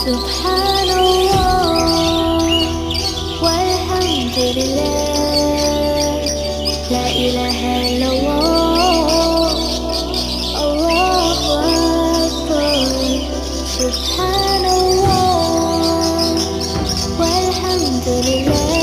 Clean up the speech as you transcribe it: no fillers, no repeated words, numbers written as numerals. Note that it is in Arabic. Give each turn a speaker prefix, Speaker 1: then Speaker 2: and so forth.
Speaker 1: سبحان الله والحمد لله، لا إله إلا الله، الله أكبر. سبحان الله والحمد لله.